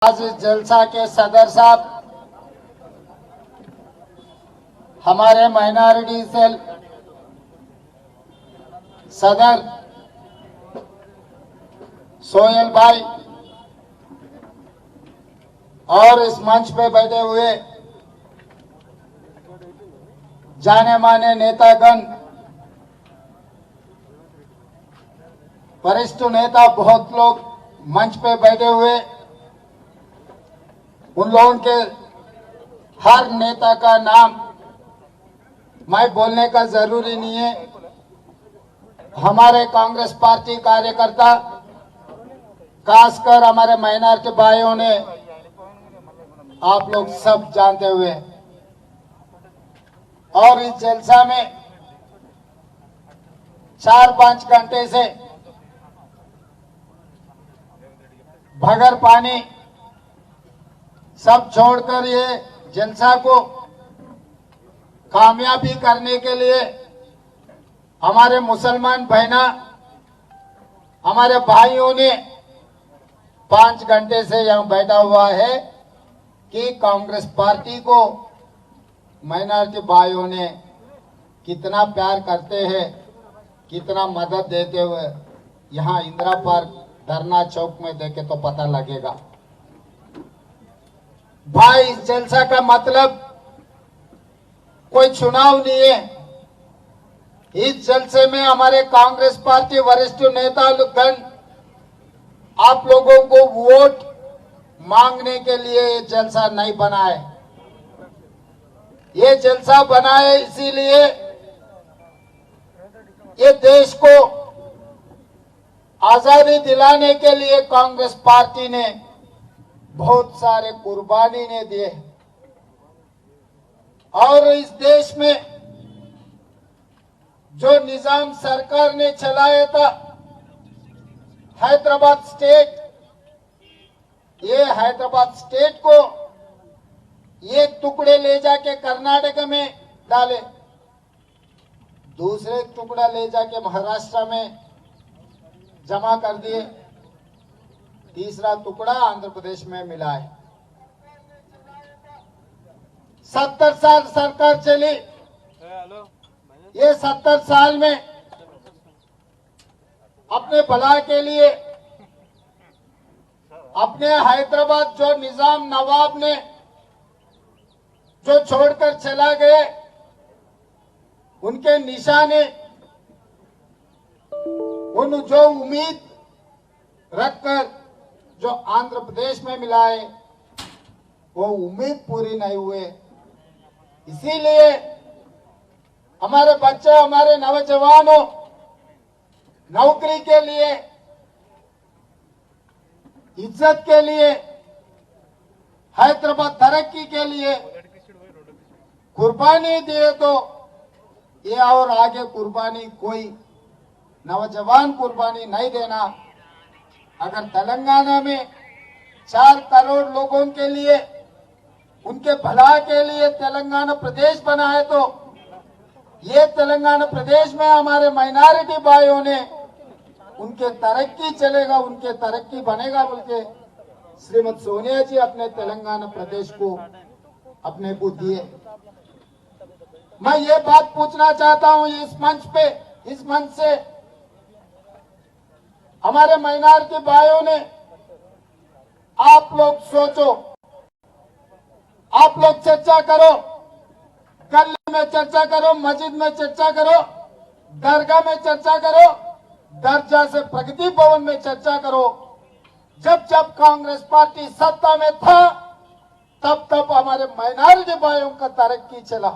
आज इस जलसा के सदर साहब हमारे माइनॉरिटी सेल सदर सोहेल भाई और इस मंच पे बैठे हुए जाने माने नेतागण, वरिष्ठ नेता बहुत लोग मंच पे बैठे हुए, उन लोगों के हर नेता का नाम मैं बोलने का जरूरी नहीं है। हमारे कांग्रेस पार्टी कार्यकर्ता, खासकर हमारे माइनॉरिटी भाइयों ने आप लोग सब जानते हुए, और इस जलसा में 4-5 घंटे से भगर पानी सब छोड़कर ये जलसा को कामयाबी करने के लिए हमारे मुसलमान बहना, हमारे भाइयों ने 5 घंटे से यहाँ बैठा हुआ है कि कांग्रेस पार्टी को माइनॉरिटी भाइयों ने कितना प्यार करते हैं, कितना मदद देते हुए यहाँ इंदिरा पार्क धरना चौक में देखे तो पता लगेगा। भाई, इस जलसा का मतलब कोई चुनाव नहीं है। इस जलसे में हमारे कांग्रेस पार्टी वरिष्ठ नेतागण आप लोगों को वोट मांगने के लिए ये जलसा नहीं बना है। ये जलसा बना है इसीलिए ये देश को आजादी दिलाने के लिए कांग्रेस पार्टी ने बहुत सारे कुर्बानी ने दिए, और इस देश में जो निजाम सरकार ने चलाया था, हैदराबाद स्टेट, ये हैदराबाद स्टेट को ये टुकड़े ले जाके कर्नाटक में डाले, दूसरे टुकड़ा ले जाके महाराष्ट्र में जमा कर दिए, तीसरा टुकड़ा आंध्र प्रदेश में मिला है। 70 साल सरकार चली। ये 70 साल में अपने भला के लिए अपने हैदराबाद जो निजाम नवाब ने जो छोड़कर चला गए, उनके निशाने, उन जो उम्मीद रखकर जो आंध्र प्रदेश में मिला है, वो उम्मीद पूरी नहीं हुए। इसीलिए हमारे बच्चे, हमारे नौजवानों नौकरी के लिए, इज्जत के लिए, हैदराबाद तरक्की के लिए कुर्बानी दिए, तो ये और आगे कुर्बानी कोई नौजवान कुर्बानी नहीं देना। अगर तेलंगाना में 4 करोड़ लोगों के लिए, उनके भला के लिए तेलंगाना प्रदेश बना है, तो ये तेलंगाना प्रदेश में हमारे माइनॉरिटी भाइयों ने उनके तरक्की चलेगा, उनके तरक्की बनेगा बोल के श्रीमती सोनिया जी अपने तेलंगाना प्रदेश को अपने को दिए। मैं ये बात पूछना चाहता हूं इस मंच पे, इस मंच से हमारे माइनॉरिटी भाइयों ने, आप लोग सोचो, आप लोग चर्चा करो, गली में चर्चा करो, मस्जिद में चर्चा करो, दरगाह में चर्चा करो, दर्जा से प्रगति भवन में चर्चा करो। जब जब कांग्रेस पार्टी सत्ता में था, तब तब हमारे माइनॉरिटी भाइयों का तरक्की चला।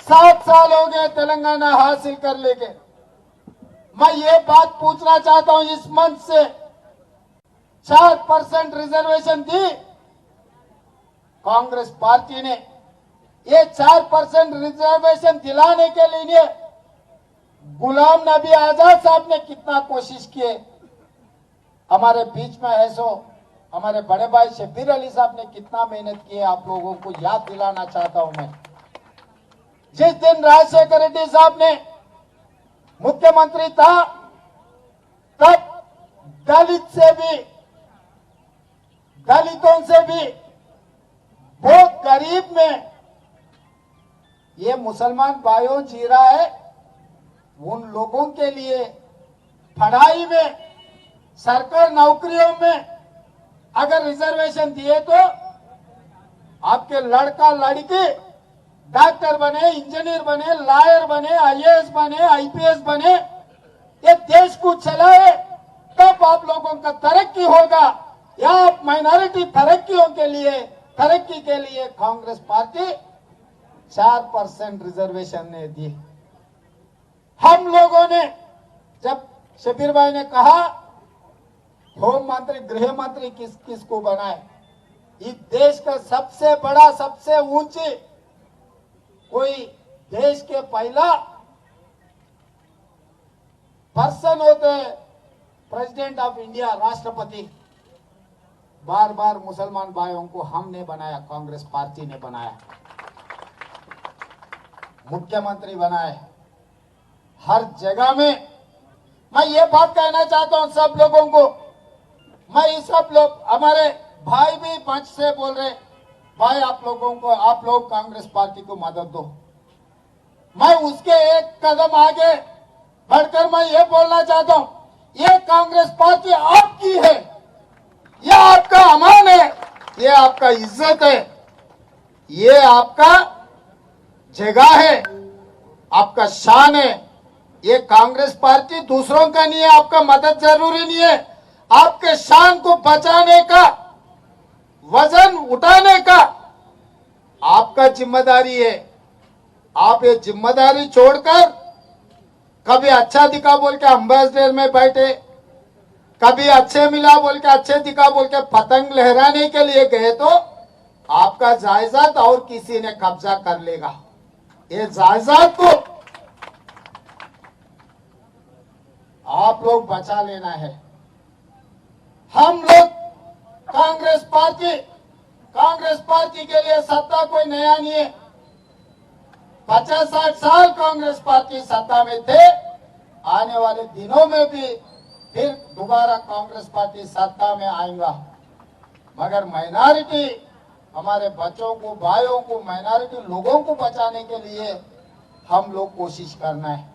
7 साल हो गए तेलंगाना हासिल कर लेके। मैं ये बात पूछना चाहता हूं इस मंच से, 4% रिजर्वेशन दी कांग्रेस पार्टी ने। ये 4% रिजर्वेशन दिलाने के लिए गुलाम नबी आजाद साहब ने कितना कोशिश किए। हमारे बीच में है सो हमारे बड़े भाई शब्बीर अली साहब ने कितना मेहनत की है, आप लोगों को याद दिलाना चाहता हूं मैं। जिस दिन राजशेखर रेड्डी साहब ने मुख्यमंत्री था, तब दलित से भी दलितों से भी बहुत गरीब में ये मुसलमान भाइयों जी रहा है। उन लोगों के लिए पढ़ाई में, सरकारी नौकरियों में अगर रिजर्वेशन दिए तो आपके लड़का लड़की डॉक्टर बने, इंजीनियर बने, लॉयर बने, आईएएस बने, आईपीएस बने, ये देश को चलाए, तब आप लोगों का तरक्की होगा। या आप माइनॉरिटी तरक्की के लिए कांग्रेस पार्टी 4% रिजर्वेशन ने दी। हम लोगों ने, जब शबीर भाई ने कहा होम मंत्री, गृह मंत्री किसको बनाए, इस देश का सबसे बड़ा, सबसे ऊंची कोई देश के पहला पर्सन होते हैं प्रेसिडेंट ऑफ इंडिया, राष्ट्रपति। बार बार मुसलमान भाइयों को हमने बनाया, कांग्रेस पार्टी ने बनाया, मुख्यमंत्री बनाए। हर जगह में मैं ये बात कहना चाहता हूं सब लोगों को, मैं ये सब लोग, हमारे भाई भी मंच से बोल रहे, भाई आप लोग कांग्रेस पार्टी को मदद दो। मैं उसके एक कदम आगे बढ़कर मैं ये बोलना चाहता हूं, ये कांग्रेस पार्टी आपकी है, ये आपका अमान है, ये आपका इज्जत है, ये आपका जगह है, आपका शान है। ये कांग्रेस पार्टी दूसरों का नहीं है, आपका मदद जरूरी नहीं है, आपके शान को बचाने का, वजन उठाने का आपका जिम्मेदारी है। आप ये जिम्मेदारी छोड़कर कभी अच्छा दिखा बोल के एम्बेसडर में बैठे, कभी अच्छे मिला बोल के अच्छे दिखा बोल के पतंग लहराने के लिए गए तो आपका जायदाद और किसी ने कब्जा कर लेगा। ये जायदाद को आप लोग बचा लेना है। हम लोग कांग्रेस पार्टी के लिए सत्ता कोई नया नहीं है। 50-60 साल कांग्रेस पार्टी सत्ता में थे, आने वाले दिनों में भी फिर दोबारा कांग्रेस पार्टी सत्ता में आएगा। मगर माइनॉरिटी, हमारे बच्चों को, भाइयों को, माइनॉरिटी लोगों को बचाने के लिए हम लोग कोशिश करना है।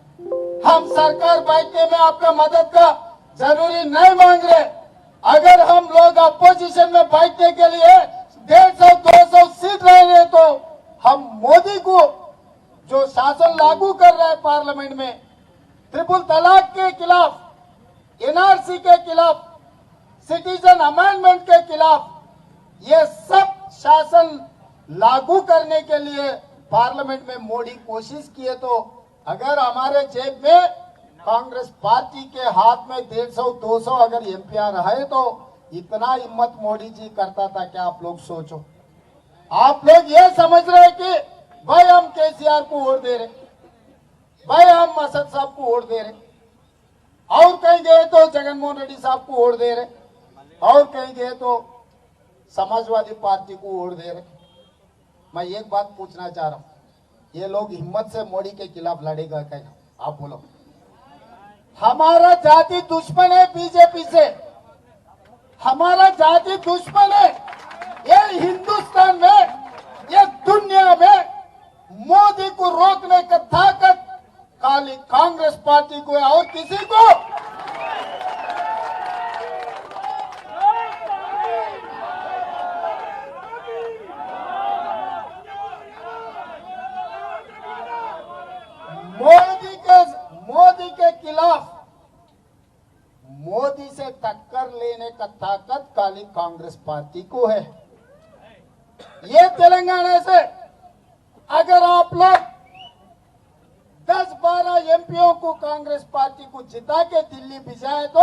हम सरकार बैठने में आपका मदद का जरूरी नहीं मांग रहे। अगर हम लोग अपोजिशन में बैठने के लिए 150-200 सीट रह रहे तो हम मोदी को जो शासन लागू कर रहा है पार्लियामेंट में, ट्रिपल तलाक के खिलाफ, एनआरसी के खिलाफ, सिटीजन अमेंडमेंट के खिलाफ, ये सब शासन लागू करने के लिए पार्लियामेंट में मोदी कोशिश किए तो अगर हमारे जेब में कांग्रेस पार्टी के हाथ में 150-200 अगर एमपीआर रहे तो इतना हिम्मत मोदी जी करता था क्या? आप लोग सोचो। आप लोग ये समझ रहे कि भाई हम केसीआर को वोट दे रहे, भाई हम असद साहब को वोट दे रहे, और कहीं गए तो जगनमोहन रेड्डी साहब को वोट दे रहे, और कहीं गए तो समाजवादी पार्टी को वोट दे रहे। मैं एक बात पूछना चाह रहा हूं, ये लोग हिम्मत से मोदी के खिलाफ लड़ेगा क्या? आप बोलो। हमारा जाति दुश्मन है बीजेपी से, हमारा जाति दुश्मन है। ये हिंदुस्तान में, ये दुनिया में मोदी को रोकने का ताकत खाली कांग्रेस पार्टी को है और किसी को। मोदी के खिलाफ, मोदी से टक्कर लेने का ताकत खाली कांग्रेस पार्टी को है। ये तेलंगाना से अगर आप लोग 10-12 एमपीओ को कांग्रेस पार्टी को जिता के दिल्ली भिजाए तो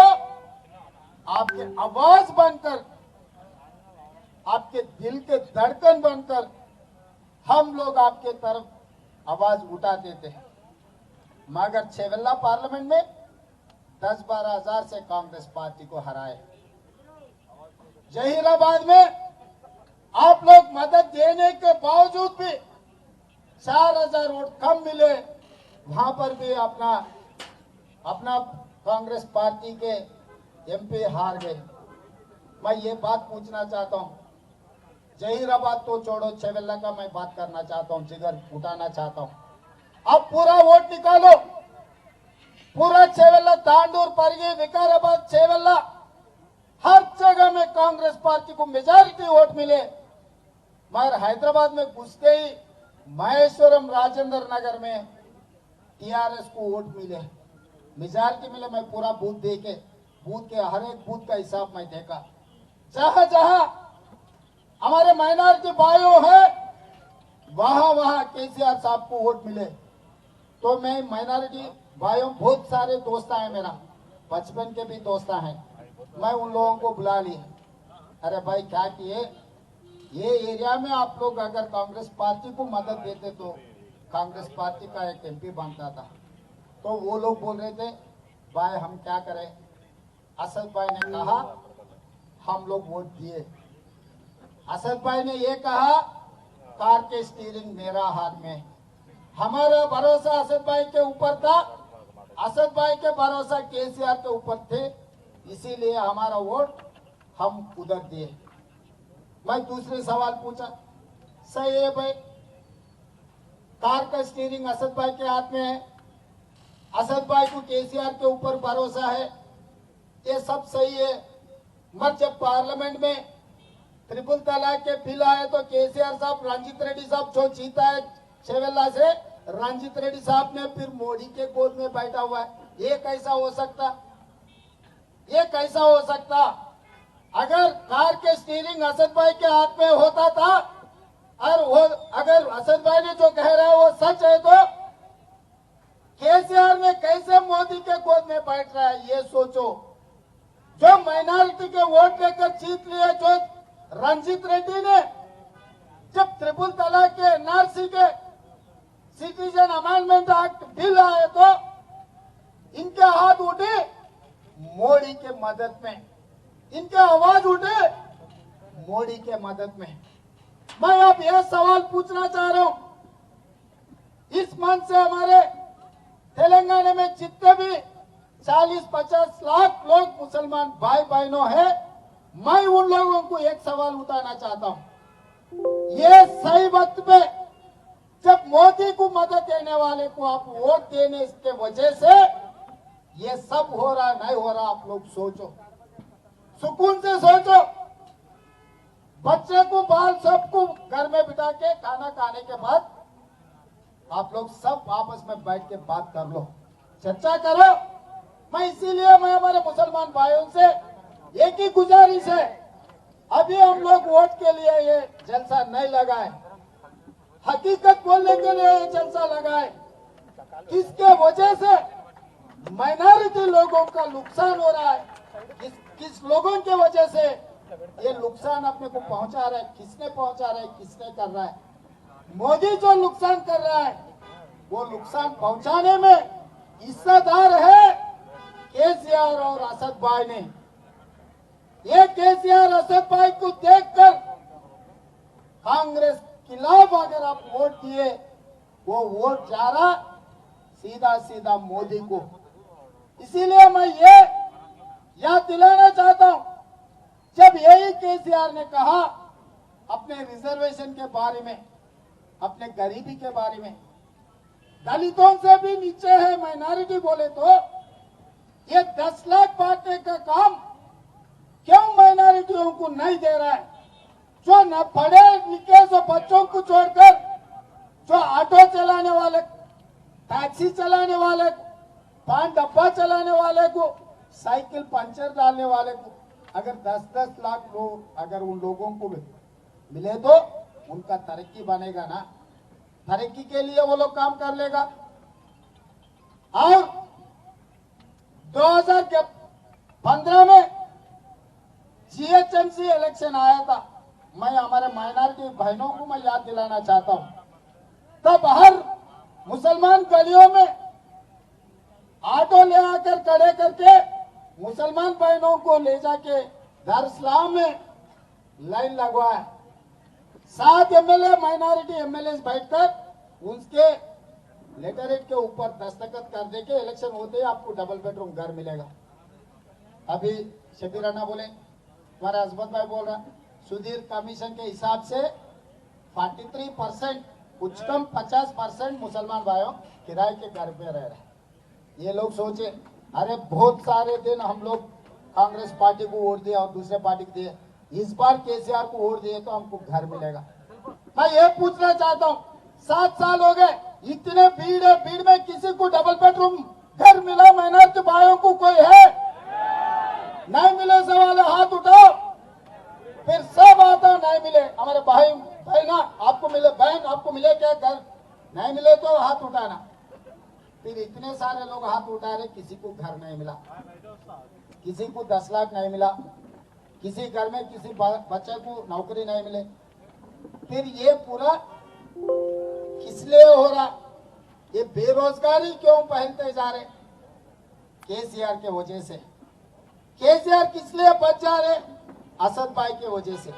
आपके आवाज बनकर, आपके दिल के धड़कन बनकर हम लोग आपके तरफ आवाज उठाते थे। मगर छेवल्ला पार्लियामेंट में 10-12 हजार से कांग्रेस पार्टी को हराए। जहीराबाद में आप लोग मदद देने के बावजूद भी 4000 वोट कम मिले, वहां पर भी अपना कांग्रेस पार्टी के एमपी हार गए। मैं ये बात पूछना चाहता हूँ, जहीराबाद तो छोड़ो, छेवेला का मैं बात करना चाहता हूँ, जिगर उठाना चाहता हूँ। अब पूरा वोट निकालो, पूरा छेवेला, तांडूर, परगी, विकाराबाद, छेवेला, हर जगह में कांग्रेस पार्टी को मेजॉरिटी वोट मिले। मगर हैदराबाद में घुसते ही महेश्वरम, राजेंद्र नगर में टीआरएस को वोट मिले, मेजॉरिटी मिले। मैं पूरा बूथ देखे, बूथ के हर एक बूथ का हिसाब मैं देखा, जहां जहां हमारे माइनॉरिटी भाइयों है वहां वहां केसीआर साहब को वोट मिले। तो मैं माइनॉरिटी भाइयों, बहुत सारे दोस्त हैं मेरा, बचपन के भी दोस्त हैं, मैं उन लोगों को बुला लिया। अरे भाई क्या किए, ये एरिया में आप लोग अगर कांग्रेस पार्टी को मदद देते तो कांग्रेस पार्टी का एक एमपी बनता था। तो वो लोग बोल रहे थे भाई हम क्या करें। असद भाई ने कहा हम लोग वोट दिए। असद भाई ने ये कहा कार के स्टीयरिंग मेरा हाथ में। हमारा भरोसा असद भाई के ऊपर था, असद भाई के भरोसा केसीआर के ऊपर थे, इसीलिए हमारा वोट हम उधर दिए। मैं दूसरे सवाल पूछा, सही है भाई, कार का स्टीयरिंग असद भाई के हाथ में है, असद भाई को केसीआर के ऊपर भरोसा है, ये सब सही है। मगर जब पार्लियामेंट में ट्रिपल तलाक के बिल आए तो केसीआर साहब, रंजीत रेड्डी साहब जो जीता है छेवेला से, रंजीत रेड्डी साहब ने फिर मोदी के गोद में बैठा हुआ है। ये कैसा हो सकता, ये कैसा हो सकता? अगर कार के स्टीयरिंग असद भाई के हाथ में होता था और वो अगर असद भाई ने जो कह रहा है वो सच है तो केसीआर में कैसे मोदी के गोद में बैठ रहा है, ये सोचो। जो माइनॉरिटी के वोट लेकर जीत लिए, जो रंजीत रेड्डी ने जब ट्रिपल तलाक के, एनआरसी के, सिटीजन अमेंडमेंट एक्ट बिल आए तो इनके हाथ उठे मोदी के मदद में, इनके आवाज उठे मोदी के मदद में। मैं अब यह सवाल पूछना चाह रहा हूं, इस मंच से हमारे तेलंगाना में जितने भी 40-50 लाख लोग मुसलमान भाई बहनों हैं, मैं उन लोगों को एक सवाल उठाना चाहता हूं। ये सही वक्त पे जब मोदी को मदद देने वाले को आप वोट देने के वजह से ये सब हो रहा नहीं हो रहा, आप लोग सोचो, सुकून से सोचो। बच्चे को, बाल सबको घर में बिठा के खाना खाने के बाद आप लोग सब आपस में बैठ के बात कर लो, चर्चा करो। मैं इसीलिए मैं हमारे मुसलमान भाइयों से एक ही गुजारिश है, अभी हम लोग वोट के लिए ये जलसा नहीं लगाए, हकीकत बोलने के लिए ये जलसा लगाए। किसके वजह से माइनॉरिटी लोगों का नुकसान हो रहा है, किस लोगों के वजह से ये नुकसान अपने को पहुंचा रहा है, किसने पहुंचा रहा है, किसने कर रहा है? मोदी जो नुकसान कर रहा है वो नुकसान पहुंचाने में हिस्सेदार है केसीआर और असद भाई ने। ये केसीआर असद भाई को देखकर कांग्रेस खिलाफ अगर आप वोट दिए, वो वोट जा रहा सीधा सीधा मोदी को। इसीलिए मैं ये याद दिलाना चाहता हूं, जब यही केसीआर ने कहा अपने रिजर्वेशन के बारे में, अपने गरीबी के बारे में, दलितों से भी नीचे है माइनॉरिटी बोले तो, ये 10 लाख बांटने का काम क्यों माइनॉरिटियों को नहीं दे रहा है? जो न पढ़े लिखे जो बच्चों को छोड़कर, जो ऑटो चलाने वाले, टैक्सी चलाने वाले, पान डब्बा चलाने वाले को, साइकिल पंचर डालने वाले को, अगर 10-10 लाख लोग अगर उन लोगों को मिले तो उनका तरक्की बनेगा ना, तरक्की के लिए वो लोग काम कर लेगा। और 2015 में जीएचएमसी इलेक्शन आया था, मैं हमारे माइनॉरिटी बहनों को मैं याद दिलाना चाहता हूं, तब हर मुसलमान गलियों में ऑटो ले आकर खड़े करके मुसलमान बहनों को ले जाके दारुस्सलाम में लाइन लगवाया। 7 एमएलए, माइनॉरिटी एमएलए बैठकर उसके लेटरहेड के ऊपर दस्तखत कर दे के इलेक्शन होते ही आपको डबल बेडरूम घर मिलेगा। अभी शबीर राणा बोले हमारे अजमत भाई बोल रहा सुधीर कमीशन के हिसाब से 43% कुछ कम 50% मुसलमान भाइयों किराए के घर पे रह रहे हैं। ये लोग सोचे अरे बहुत सारे दिन हम लोग कांग्रेस पार्टी को वोट दिया और दूसरे पार्टी को दिए, इस बार केसीआर को वोट दिए तो हमको घर मिलेगा। मैं ये पूछना चाहता हूँ 7 साल हो गए, इतने भीड़ है, भीड़ में किसी को डबल बेडरूम घर मिला? मेहनत भाइयों को कोई है? नहीं मिले सवाल है, हाथ उठाओ। फिर सब आता नहीं मिले, हमारे भाई बहना आपको मिले, बहन आपको मिले क्या घर? नहीं मिले तो हाथ उठाना। फिर इतने सारे लोग हाथ उठा रहे, किसी को घर नहीं मिला, किसी को 10 लाख नहीं मिला, किसी घर में किसी बच्चे को नौकरी नहीं मिले। फिर ये पूरा किस लिए हो रहा? ये बेरोजगारी क्यों फैलते जा रहे? केसीआर के वजह से। केसीआर किस लिए बच जा रहे? असद भाई के वजह से।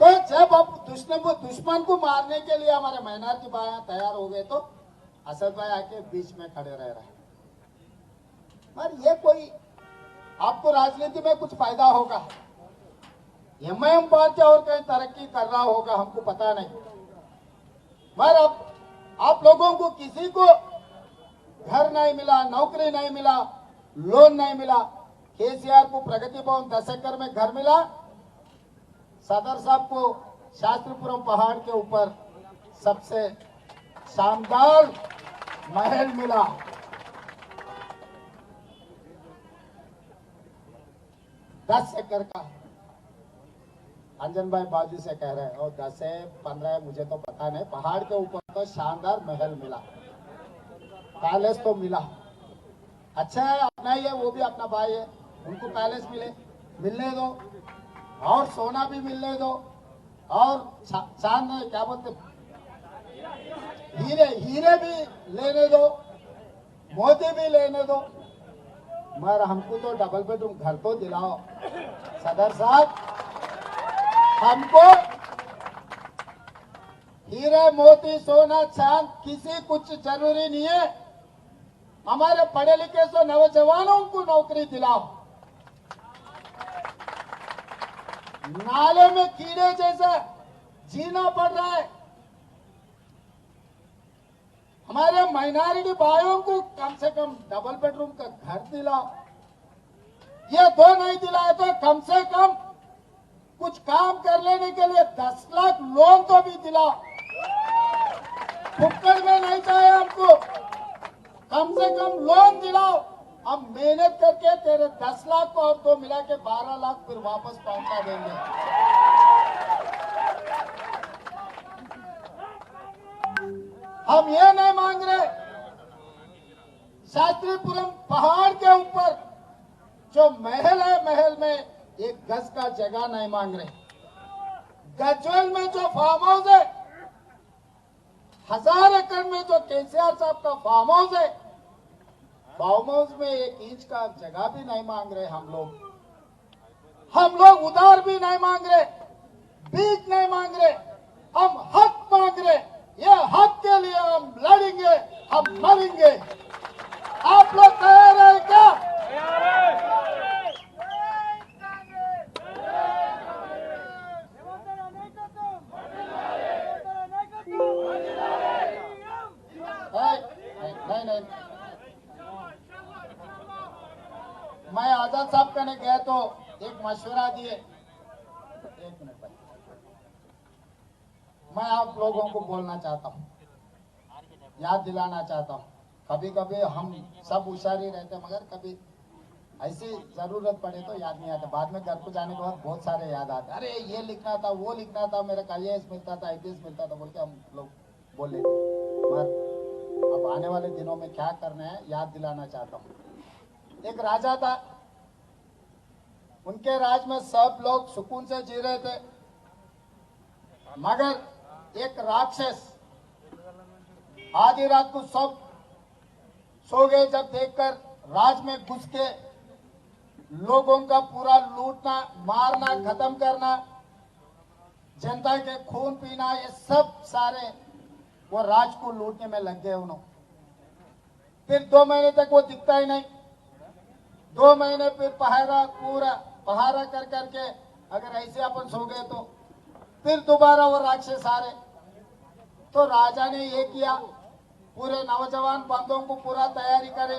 तो जब अब दुश्मन को मारने के लिए हमारे माइनॉरिटी भाई तैयार हो गए तो असद भाई आके बीच में खड़े रह रहे। पर ये कोई आपको राजनीति में कुछ फायदा होगा? एमआईएम पार्टी और कहीं तरक्की कर रहा होगा, हमको पता नहीं। पर अब आप लोगों को किसी को घर नहीं मिला, नौकरी नहीं मिला, लोन नहीं मिला। केसीआर को प्रगति भवन 10 एकड़ में घर मिला, सदर साहब को शास्त्रीपुरम पहाड़ के ऊपर सबसे शानदार महल मिला। दस एकड़ का अंजन भाई बाजू से कह रहे हैं, और 10 है 15 है मुझे तो पता नहीं। पहाड़ के ऊपर तो शानदार महल मिला, पैलेस तो मिला। अच्छा है, अपना ही है, वो भी अपना भाई है, उनको पैलेस मिलने दो, और सोना भी मिलने दो, और चांद क्या बोलते हीरे भी लेने दो, मोती भी लेने दो, मगर हमको तो डबल बेडरूम घर तो दिलाओ। सदर साहब, हमको हीरे मोती सोना चांद किसी कुछ जरूरी नहीं है। हमारे पढ़े लिखे सो नौजवानों को नौकरी दिलाओ। नाले में कीड़े जैसा जीना पड़ रहा है। हमारे माइनॉरिटी भाइयों को कम से कम डबल बेडरूम का घर दिलाओ। ये दो नहीं दिलाए तो कम से कम कुछ काम कर लेने के लिए 10 लाख लोन तो भी दिलाओ। फुक्कड़ में नहीं चाहिए हमको, कम से कम लोन दिलाओ। हम मेहनत करके तेरे 10 लाख को और तो मिला के 12 लाख फिर वापस पहुंचा देंगे। हम ये नहीं मांग रहे शास्त्रीपुरम पहाड़ के ऊपर जो महल है, महल में 1 गज का जगह नहीं मांग रहे। गजवेल में जो फार्म हाउस है, 1000 एकड़ में जो केसीआर साहब का फार्म हाउस है, फार्म हाउस में 1 इंच का जगह भी नहीं मांग रहे हम लोग उधार भी नहीं मांग रहे, बीज नहीं मांग रहे, हम हक मांग रहे। ये हक के लिए हम लड़ेंगे, हम मरेंगे। आप लोग तैयार है क्या? नहीं, मैं आजाद साहब कहने गया तो एक मशवरा दिए। 1 मिनट भाई, मैं आप लोगों को बोलना चाहता हूँ, याद दिलाना चाहता हूँ। कभी कभी हम सब होशियारी रहते, मगर कभी ऐसी जरूरत पड़े तो याद नहीं आता। बाद में घर को जाने के बाद बहुत सारे याद आते, अरे ये लिखना था, वो लिखना था, मेरा IAS मिलता था, IPS मिलता था, बोल के हम लोग बोल लेते। मगर अब आने वाले दिनों में क्या करना है याद दिलाना चाहता हूँ। एक राजा था, उनके राज में सब लोग सुकून से जी रहे थे, मगर एक राक्षस आधी रात को सब सो गए जब देखकर राज में घुस के लोगों का पूरा लूटना, मारना, खत्म करना, जनता के खून पीना, ये सब सारे वो राज को लूटने में लग गए उन्होंने। फिर 2 महीने तक वो दिखता ही नहीं। 2 महीने फिर पहारा कर करके अगर ऐसे अपन सो गए तो फिर दोबारा वो राक्षस आ रहे। तो राजा ने ये किया, पूरे नौजवान बंदों को पूरा तैयारी करे,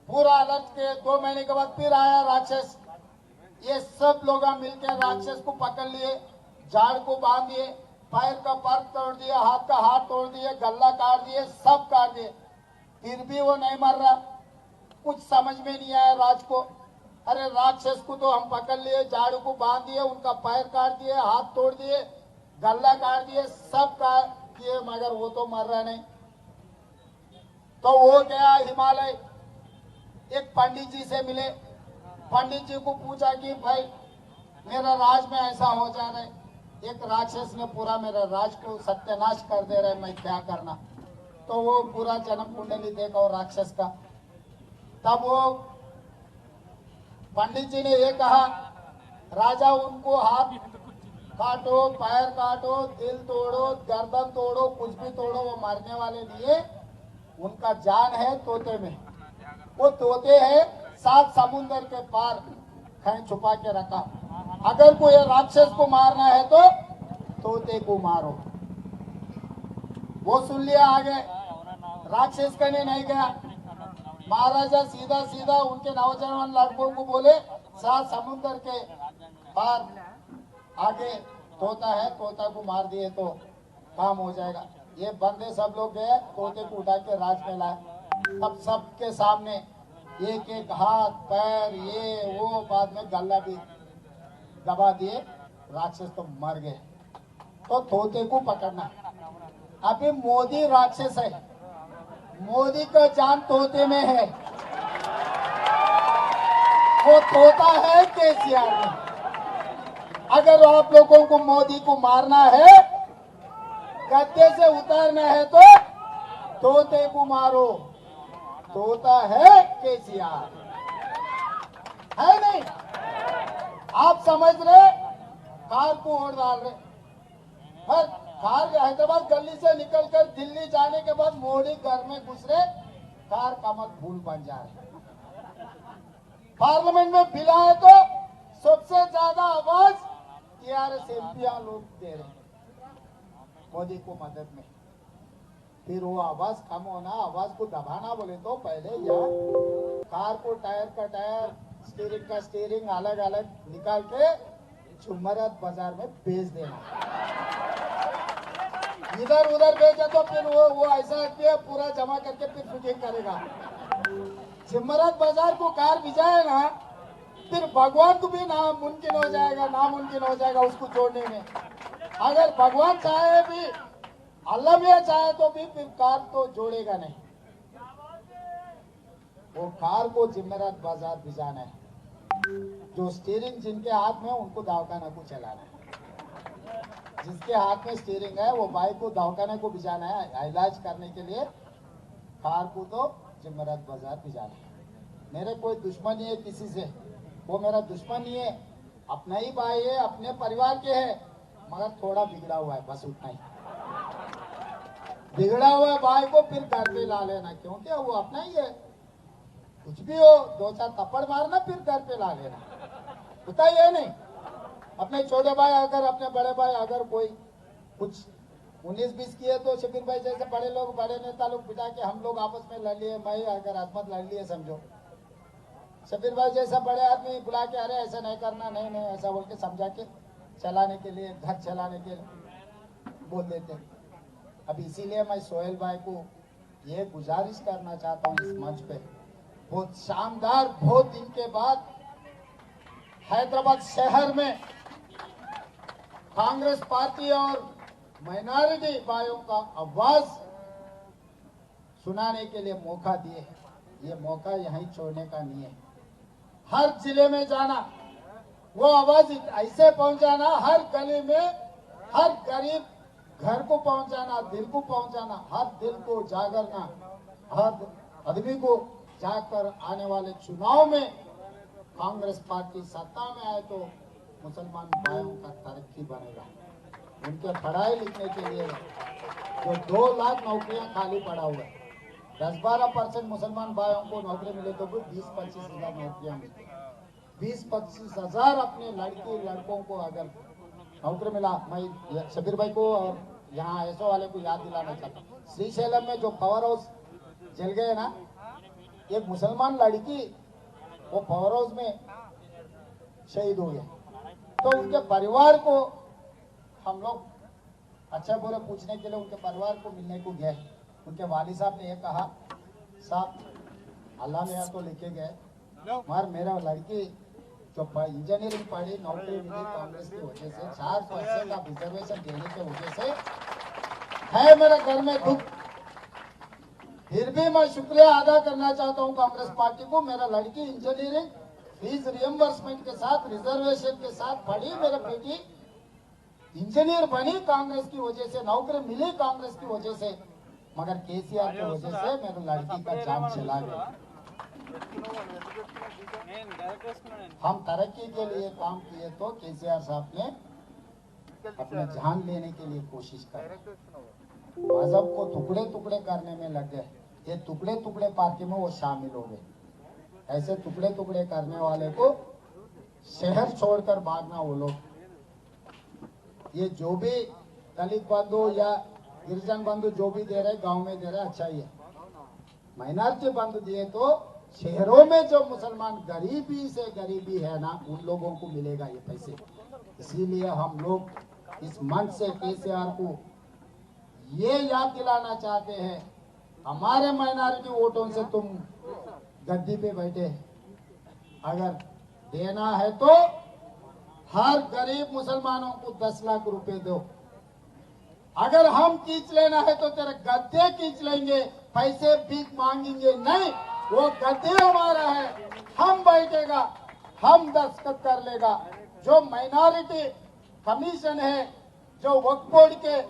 पूरा अलर्ट के 2 महीने के बाद फिर आया राक्षस। ये सब लोग मिलकर राक्षस को पकड़ लिए, झाड़ को बांध दिए, पैर का पर तोड़ दिए, हाथ का हाथ तोड़ दिए, गला काट दिए, सब काट दिए। फिर भी वो नहीं मर रहा। कुछ समझ में नहीं आया राज को। अरे राक्षस को तो हम पकड़ लिए, झाड़ू को बांध दिए, उनका पैर काट दिए, हाथ तोड़ दिए, गला काट दिए, सब काट दिए, मगर वो तो मर रहा नहीं। तो वो गया हिमालय, एक पंडित जी से मिले। पंडित जी को पूछा कि भाई मेरा राज में ऐसा हो जा रहा है, एक राक्षस ने पूरा मेरा राज को सत्यानाश कर दे रहा है, मैं क्या करना। तो वो पूरा जन्म कुंडली देखा और राक्षस का। तब वो पंडित जी ने ये कहा, राजा उनको हाथ काटो, पैर काटो, दिल तोड़ो, गर्दन तोड़ो, कुछ भी तोड़ो, वो मरने वाले नहीं है। उनका जान है तोते में। वो तोते हैं 7 समुंदर के पार कहीं छुपा के रखा। अगर कोई राक्षस को मारना है तो तोते को मारो। वो सुन लिया आगे, राक्षस करने नहीं गया। महाराजा सीधा सीधा उनके नौजवान लड़कों को बोले 7 समुंदर के पार आगे तोता है, तोता को मार दिए तो काम हो जाएगा। ये बंदे सब लोग गए, तोते को उठा के राज में लाए। तब सबके सामने एक एक हाथ पैर ये वो, बाद में गला भी दबा दिए। राक्षस तो मर गए। तो तोते को पकड़ना। अभी मोदी राक्षस है, मोदी का जान तोते में है। वो तोता है केसीआर में। अगर आप लोगों को मोदी को मारना है, गद्दे से उतारना है तो तोते को मारो। तोता है केसीआर, है नहीं? आप समझ रहे, कार को ओढ़ डाल रहे। पर कार हैदराबाद गली से निकलकर दिल्ली जाने के बाद मोदी घर में घुस रहे, कार कमर फूल बन जा रहे। पार्लियामेंट में बिल आए तो सबसे ज्यादा आवाज टीआरएस एमपी लोग दे रहे मोदी को मदद में। फिर वो आवाज कम होना, आवाज को दबाना बोले तो पहले यहाँ कार को टायर का टायर, स्टीयरिंग का स्टीयरिंग अलग अलग निकाल के जुमरात बाजार में बेच देना। इधर उधर बेचा तो फिर वो ऐसा किया पूरा जमा करके फिर फिटिंग करेगा। जुमरात बाजार को कार भिजाए ना, फिर भगवान को भी नामुमकिन हो जाएगा, नामुमकिन हो जाएगा उसको जोड़ने में। अगर भगवान चाहे भी, अल्लाह भी चाहे तो भी फिर कार तो जोड़ेगा नहीं। वो कार को जिम्मेदार बाजार भिजाना है। जो स्टीयरिंग जिनके हाथ में उनको दवाखाना को चलाना है। जिसके हाथ में स्टीयरिंग है वो बाइक को दवाखाने को भिजाना है, इलाज करने के लिए। कार को तो जिम्मेदार बाजार भिजाना है। मेरे कोई दुश्मनी है किसी से, वो मेरा दुश्मन ही है, अपना ही भाई है, अपने परिवार के है, मगर थोड़ा बिगड़ा हुआ है, बस उतना ही। बिगड़ा हुआ भाई को फिर घर पे ला लेना, क्योंकि वो अपना ही है। कुछ भी हो, 2-4 थप्पड़ मारना, फिर घर पे ला लेना, होता ही है नहीं। अपने छोटे भाई अगर, अपने बड़े भाई अगर कोई कुछ 19-20 किए तो शबीर भाई जैसे बड़े लोग, बड़े नेता लोग बिठा के हम लोग आपस में लड़ लिए। मैं अगर अजमत लड़ लिए समझो, शबीर भाई जैसा बड़े आदमी बुला के, अरे ऐसा नहीं करना, नहीं नहीं ऐसा बोल के समझा के चलाने के लिए, घर चलाने के लिए बोल देते। अब इसीलिए मैं सोहेल भाई को ये गुजारिश करना चाहता हूँ इस मंच पे, बहुत शानदार, बहुत दिन के बाद हैदराबाद शहर में कांग्रेस पार्टी और माइनॉरिटी भाइयों का आवाज सुनाने के लिए मौका दिए। ये मौका यहीं छोड़ने का नहीं है। हर जिले में जाना, वो आवाज ऐसे पहुंचाना, हर गली में, हर गरीब घर को पहुंचाना, दिल को पहुंचाना, हर दिल को जागरना, हर आदमी को जाकर आने वाले चुनाव में कांग्रेस पार्टी सत्ता में आए तो मुसलमान भाइयों का तरक्की बनेगा। उनके पढ़ाई लिखने के लिए जो 2 लाख नौकरियां खाली पड़ा हुआ है, 10-12% मुसलमान भाइयों को नौकरी मिले तो भी 20-25 हजार नौकरियां मिलती। 20-25 हजार अपने लड़की लड़कों को अगर नौकरी मिला, मैं शबीर भाई को और यहाँ एसओ वाले को याद दिलाना चाहता हूँ। श्रीशैलम में जो पावर हाउस जल गए ना, एक मुसलमान लड़की वो पावर हाउस में शहीद हो गया, तो उनके परिवार को हम लोग अच्छा बुरा पूछने के लिए उनके परिवार को मिलने को गए। उनके वाली साहब ने ये कहा, साहब अल्लाह ने तो लिखे गए, मगर मेरा लड़की जो इंजीनियरिंग पढ़ी, नौकरी मिली कांग्रेस की वजह से, 4% का रिजर्वेशन देने की वजह से है मेरे घर में दुख। फिर भी मैं शुक्रिया अदा करना चाहता हूं कांग्रेस पार्टी को। मेरा लड़की इंजीनियरिंग फीस रियम्बर्समेंट के साथ, रिजर्वेशन के साथ पढ़ी, मेरे बेटी इंजीनियर बनी कांग्रेस की वजह से, नौकरी मिली कांग्रेस की वजह से, मगर केसीआर की वजह से मेरे लड़की का जान चला गया। हम तरक्की के लिए काम किए तो केसीआर साहब ने अपने जान लेने के लिए कोशिश कर, मजहब को टुकड़े टुकड़े करने में लग गए। ये टुकड़े टुकड़े पार्टी में वो शामिल हो गए। ऐसे टुकड़े टुकड़े करने वाले को शहर छोड़कर भागना। वो लोग ये जो भी दलित बंधु या गिरिजन बंधु जो भी दे रहे गांव में दे रहे, अच्छा ही है। माइनॉरिटी बंधु दिए तो शहरों में जो मुसलमान गरीबी से गरीबी है ना, उन लोगों को मिलेगा ये पैसे। इसीलिए हम लोग इस मंच से केसीआर को ये याद दिलाना चाहते हैं, हमारे माइनॉरिटी वोटों से तुम गद्दी पे बैठे, अगर देना है तो हर गरीब मुसलमानों को 10 लाख रुपए दो। अगर हम खींच लेना है तो तेरे गद्दे खींच लेंगे, पैसे भीख मांगेंगे नहीं। वो गद्दे हमारा है, हम बैठेगा, हम दस्तखत कर लेगा। जो माइनॉरिटी कमीशन है, जो वक्फ बोर्ड के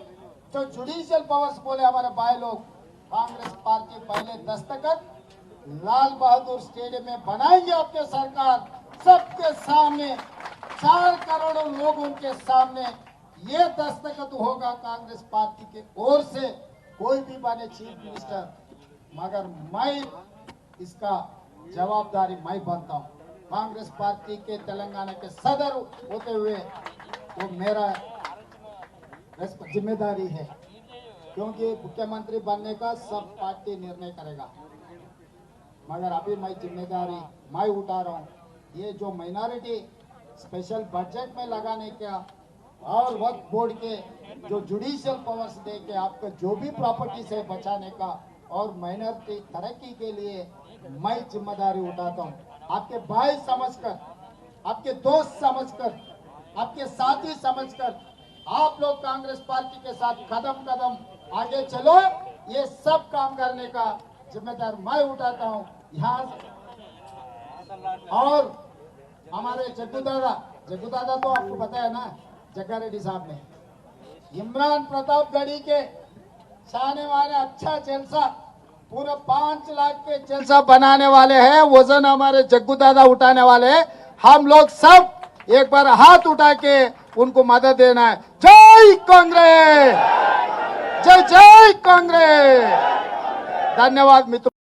जो जुडिशियल पावर्स बोले हमारे भाई लोग, कांग्रेस पार्टी पहले दस्तखत लाल बहादुर स्टेडियम में बनाएंगे आपके सरकार, सबके सामने, 4 करोड़ लोगों के सामने ये दस्तखत होगा कांग्रेस पार्टी के ओर से। कोई भी बने चीफ मिनिस्टर, मगर मैं इसका जवाबदारी मैं बनता हूँ। कांग्रेस पार्टी के तेलंगाना के सदर होते हुए वो मेरा जिम्मेदारी है, क्योंकि मुख्यमंत्री बनने का सब पार्टी निर्णय करेगा, मगर अभी मैं जिम्मेदारी मैं उठा रहा हूँ। ये जो माइनॉरिटी स्पेशल बजट में लगाने का और वक्फ बोर्ड के जो जुडिशियल पावर्स दे के आपका जो भी प्रॉपर्टी से बचाने का और माइनॉरिटी तरक्की के लिए मैं जिम्मेदारी उठाता हूँ। आपके भाई समझकर, आपके दोस्त समझकर, आपके साथी समझकर आप लोग कांग्रेस पार्टी के साथ कदम कदम आगे चलो। ये सब काम करने का जिम्मेदार मैं उठाता हूँ यहाँ। और हमारे जग्गू दादा तो आपको पता है ना, जग्गा रेड्डी साहब ने इमरान प्रतापगढ़ी के छाने वाले अच्छा जलसा, पूरे 5 लाख के जलसा बनाने वाले हैं। वजन हमारे जग्गू दादा उठाने वाले हैं। हम लोग सब एक बार हाथ उठा के उनको मदद देना है। जय कांग्रेस, जय जय कांग्रेस। धन्यवाद मित्रों।